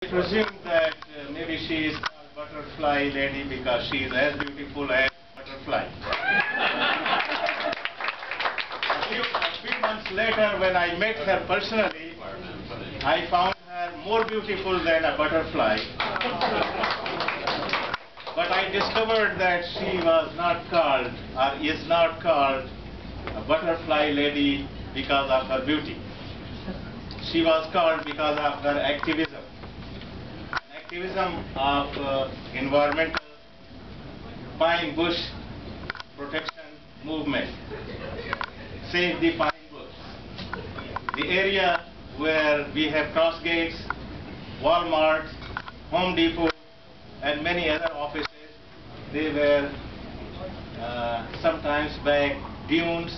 I presume that maybe she is called butterfly lady because she is as beautiful as butterfly. A few months later, when I met her personally, I found her more beautiful than a butterfly. But I discovered that she was not called, or is not called, a butterfly lady because of her beauty. She was called because of her activism. Activism of environmental pine bush protection movement. Save the pine bush. The area where we have cross gates, Walmart, Home Depot, and many other offices, they were sometimes back dunes,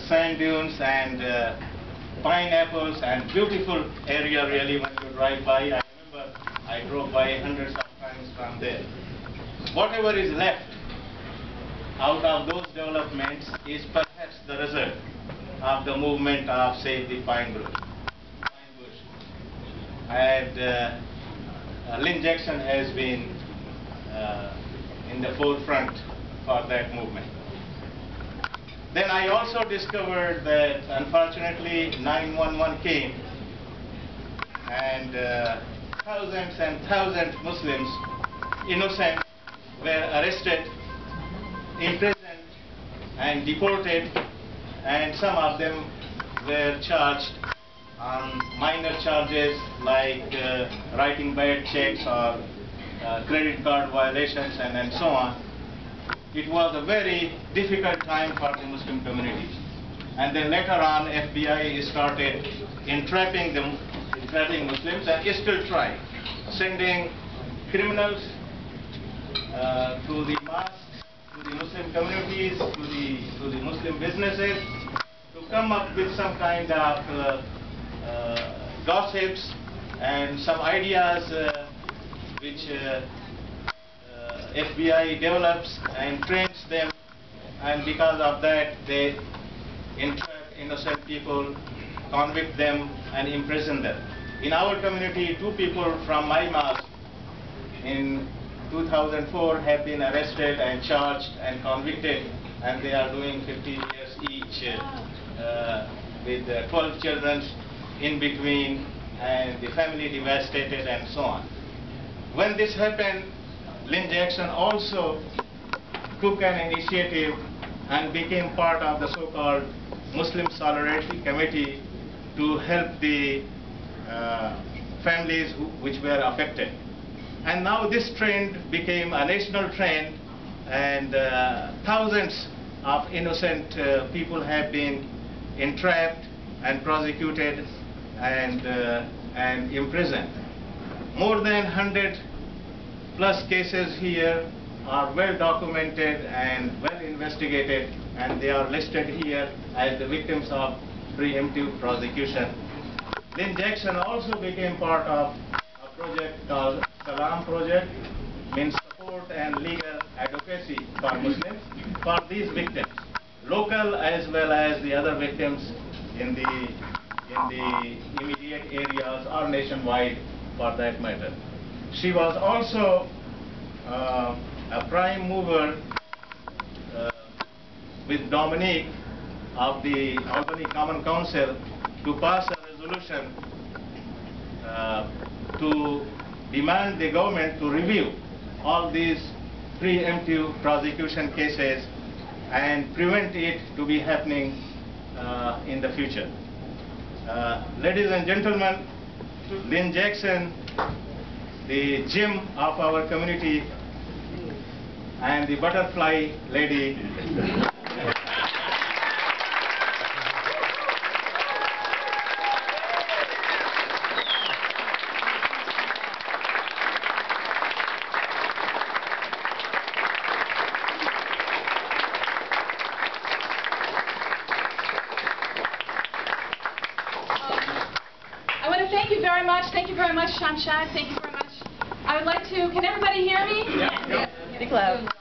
sand dunes, and pineapples, and beautiful area really when you drive by. I remember I drove by hundreds of times from there. Whatever is left out of those developments is perhaps the result of the movement of Save the Pine Bush. And Lynne Jackson has been in the forefront for that movement. Then I also discovered that unfortunately 911 came and thousands and thousands of Muslims, innocent, were arrested, imprisoned and deported, and some of them were charged on minor charges like writing bad checks or credit card violations and so on. It was a very difficult time for the Muslim community. And then later on, FBI started entrapping Muslims, and still try, sending criminals to the mosques, to the Muslim communities, to the Muslim businesses, to come up with some kind of gossips and some ideas which FBI develops and trains them, and because of that they entrap innocent people, convict them and imprison them. In our community, 2 people from my mosque in 2004 have been arrested and charged and convicted, and they are doing 15 years each with 12 children in between and the family devastated and so on. When this happened, Lynne Jackson also took an initiative and became part of the so-called Muslim Solidarity Committee to help the families which were affected. And now this trend became a national trend, and thousands of innocent people have been entrapped and prosecuted and imprisoned. More than 100 plus cases here are well documented and well investigated, and they are listed here as the victims of preemptive prosecution. Lynne Jackson also became part of a project called Salaam project, means support and legal advocacy for Muslims, for these victims, local as well as the other victims in the immediate areas or nationwide for that matter. She was also a prime mover with Dominique of the Albany Common Council to pass a resolution to demand the government to review all these preemptive prosecution cases and prevent it to be happening in the future. Ladies and gentlemen, Lynne Jackson, the gem of our community and the butterfly lady. I want to thank you very much. Thank you very much, Shamshad. Thank you very much. I would like to, can everybody hear me? Yes. Speak loud.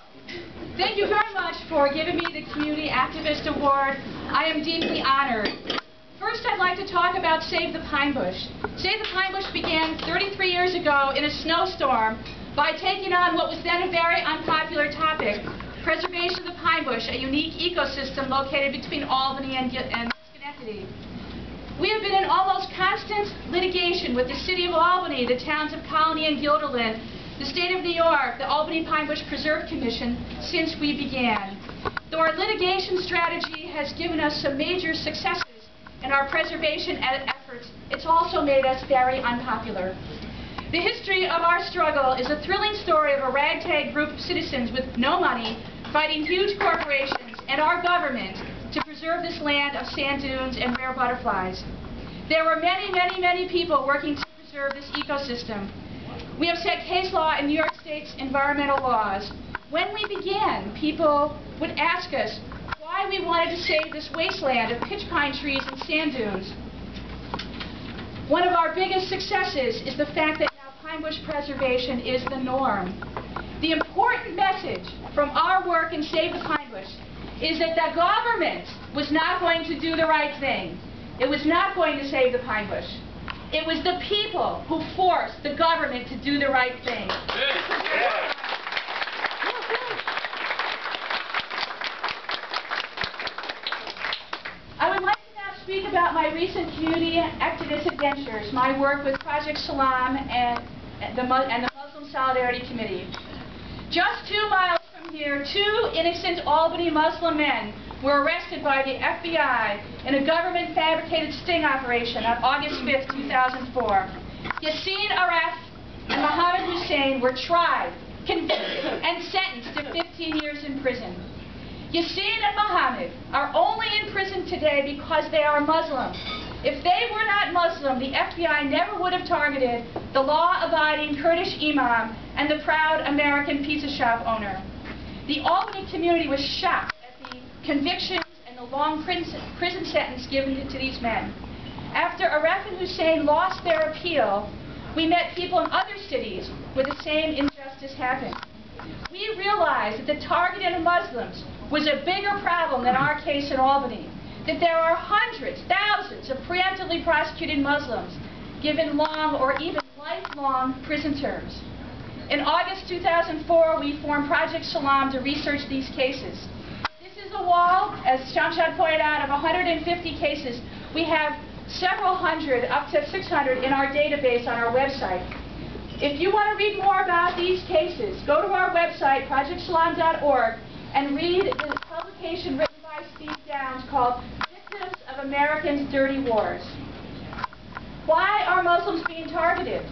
Thank you very much for giving me the Community Activist Award. I am deeply honored. First First, I'd like to talk about Save the Pine Bush. Save the Pine Bush began 33 years ago in a snowstorm by taking on what was then a very unpopular topic, preservation of the pine bush, a unique ecosystem located between Albany and Schenectady. We have been in almost constant litigation with the City of Albany, the towns of Colony and Guilderland, the State of New York, the Albany Pine Bush Preserve Commission since we began. Though our litigation strategy has given us some major successes in our preservation efforts, it's also made us very unpopular. The history of our struggle is a thrilling story of a ragtag group of citizens with no money fighting huge corporations and our government to preserve this land of sand dunes and rare butterflies. There were many, many, many people working to preserve this ecosystem. We have set case law in New York State's environmental laws. When we began, people would ask us why we wanted to save this wasteland of pitch pine trees and sand dunes. One of our biggest successes is the fact that now pine bush preservation is the norm. The important message from our work in Save the Pine Bush is that the government was not going to do the right thing. It was not going to save the pine bush. It was the people who forced the government to do the right thing. I would like to now speak about my recent community activist adventures, my work with Project Salaam and the Muslim Solidarity Committee. Just 2 miles from here, 2 innocent Albany Muslim men were arrested by the FBI in a government-fabricated sting operation on August 5, 2004. Yassin Aref and Mohammed Hussein were tried, convicted, and sentenced to 15 years in prison. Yassin and Mohammed are only in prison today because they are Muslim. If they were not Muslim, the FBI never would have targeted the law-abiding Kurdish imam and the proud American pizza shop owner. The Albany community was shocked at the convictions and the long prison sentence given to these men. After Aref and Hussein lost their appeal, we met people in other cities where the same injustice happened. We realized that the targeting of Muslims was a bigger problem than our case in Albany, that there are hundreds, thousands of preemptively prosecuted Muslims given long or even lifelong prison terms. In August 2004, we formed Project Salaam to research these cases. This is a wall, as Shamshad pointed out, of 150 cases. We have several hundred, up to 600 in our database on our website. If you want to read more about these cases, go to our website, projectsalaam.org, and read the publication written by Steve Downs called Victims of Americans' Dirty Wars. Why are Muslims being targeted?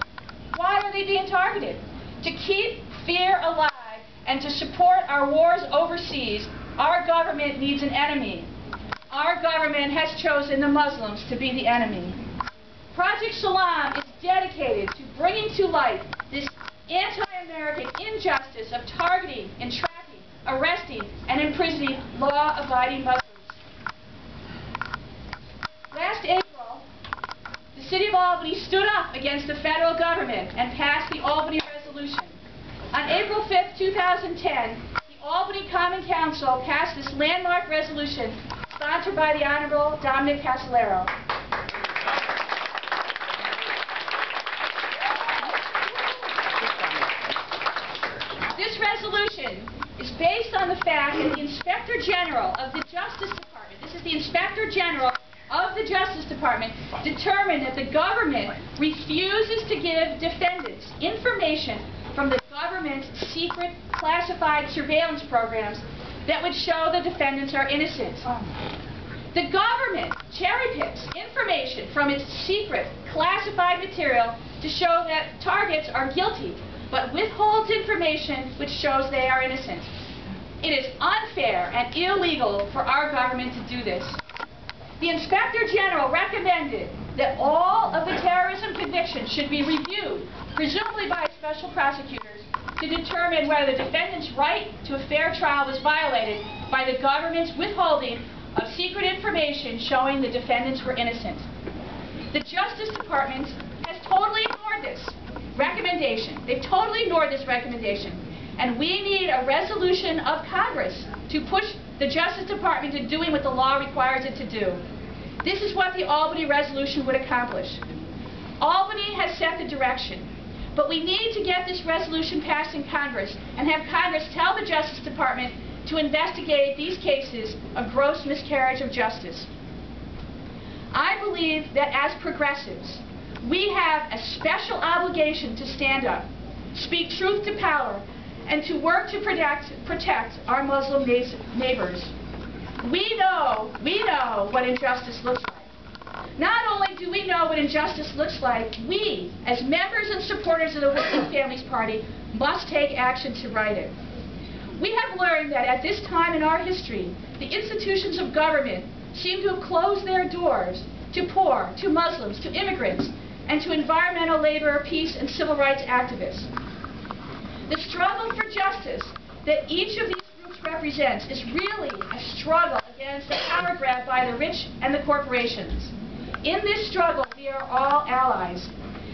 Why are they being targeted? To keep fear alive and to support our wars overseas, our government needs an enemy. Our government has chosen the Muslims to be the enemy. Project Salaam is dedicated to bringing to light this anti-American injustice of targeting, entrapping, arresting, and imprisoning law-abiding Muslims. Last April, the City of Albany stood up against the federal government and passed the Albany Resolution. On April 5, 2010, the Albany Common Council passed this landmark resolution sponsored by the Honorable Dominic Casolaro. This resolution is based on the fact that the Inspector General of the Justice Department, this is the Inspector General of the Justice Department, determined that the government refuses to give defendants information from the government's secret classified surveillance programs that would show the defendants are innocent. The government cherry-picks information from its secret classified material to show that targets are guilty, but withholds information which shows they are innocent. It is unfair and illegal for our government to do this. The Inspector General recommended that all of the terrorism convictions should be reviewed, presumably by special prosecutors, to determine whether the defendant's right to a fair trial was violated by the government's withholding of secret information showing the defendants were innocent. The Justice Department has totally ignored this recommendation. They've totally ignored this recommendation. And we need a resolution of Congress to push the Justice Department to doing what the law requires it to do. This is what the Albany resolution would accomplish. Albany has set the direction, but we need to get this resolution passed in Congress and have Congress tell the Justice Department to investigate these cases of gross miscarriage of justice. I believe that as progressives, we have a special obligation to stand up, speak truth to power, and to work to protect our Muslim neighbors. We know what injustice looks like. Not only do we know what injustice looks like, we, as members and supporters of the Working Families Party, must take action to right it. We have learned that at this time in our history, the institutions of government seem to have closed their doors to poor, to Muslims, to immigrants, and to environmental, labor, peace, and civil rights activists. The struggle for justice that each of these groups represents is really a struggle against the power grab by the rich and the corporations. In this struggle, we are all allies.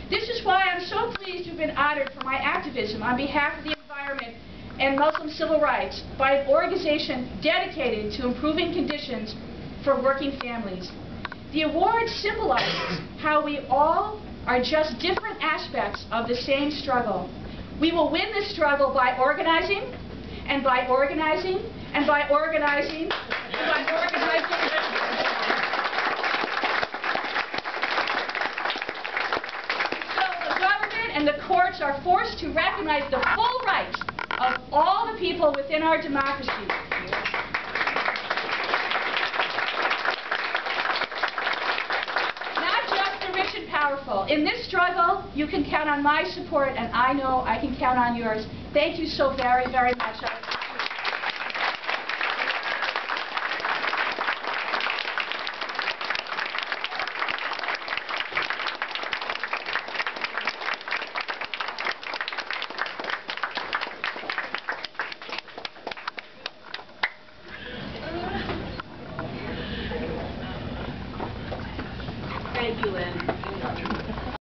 This is why I'm so pleased to have been honored for my activism on behalf of the environment and Muslim civil rights by an organization dedicated to improving conditions for working families. The award symbolizes how we all are just different aspects of the same struggle. We will win this struggle by organizing, and by organizing, and by organizing, and by organizing. So the government and the courts are forced to recognize the full rights of all the people within our democracy. Powerful. In this struggle, you can count on my support, and I know I can count on yours. Thank you so very, very much. Thank you, Lynn.